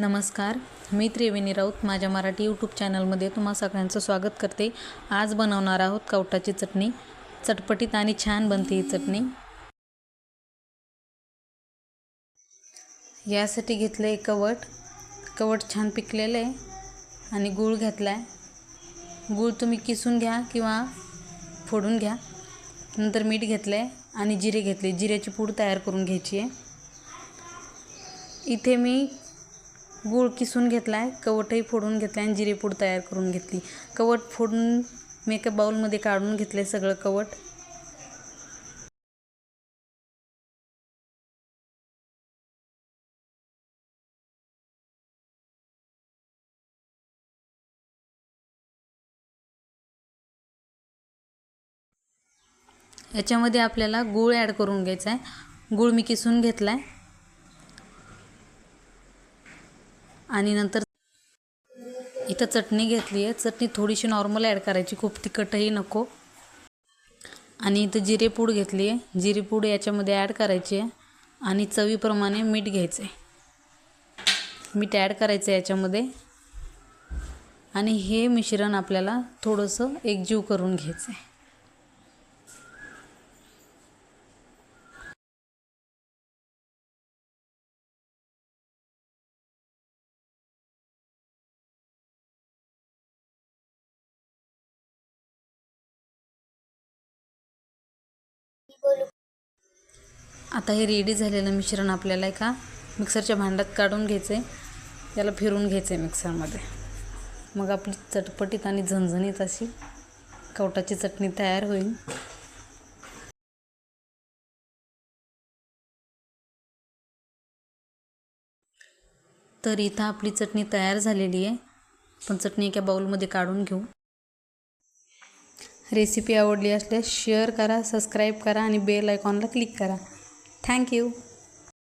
नमस्कार, मी त्रिवेणी राऊत माझ्या मराठी यूट्यूब चॅनलमध्ये तुम्हा सगळ्यांचं स्वागत करते। आज बनवणार आहोत कवटाची चटणी। चटपटीत आणि छान बनते ही चटणी। यासाठी घेतले कवट छान पिकलेले आणि गूळ घेतलाय। गूळ तुम्ही किसून घ्या किंवा फोडून घ्या। नंतर मीठ घेतले आणि जिरे घेतले। जिऱ्याची पूड तयार करून घ्यायची आहे। इथे मी गूळ किसून घेतलाय, कवटही फोडून घेतलाय आणि जिरे पूड तयार करून घेतली। कवट फोडून मी एका बाउलमध्ये काढून घेतले सगळं कवट। याच्यामध्ये आपल्याला गूळ ॲड करून घ्यायचा आहे। गूळ मी किसून घेतलाय आणि नंतर इथं चटणी घेतली आहे। चटणी थोडीशी नॉर्मल ॲड करायची, खूप तिखटही नको। आणि इथं जिरे पूड घेतली आहे। जिरे पूड याच्यामध्ये ॲड करायची आहे आणि चवीप्रमाणे मीठ घ्यायचं आहे। मीठ ॲड करायचं आहे याच्यामध्ये आणि हे मिश्रण आपल्याला थोडंसं एकजीव करून घ्यायचं आहे। आता हे रेडी झालेलं मिश्रण आपल्याला एका मिक्सरच्या भांड्यात काढून घ्यायचं आहे। याला फिरून घ्यायचं आहे मिक्सरमध्ये। मग आपली चटपटीत आणि झणझणीत अशी कवटाची चटणी तयार होईल। तर इथं आपली चटणी तयार झालेली आहे। आपण चटणी एका बाउलमध्ये काढून घेऊ। रेसिपी आवडली असल्यास शेअर करा, सबस्क्राईब करा आणि बेल आयकॉनला क्लिक करा। थँक्यू।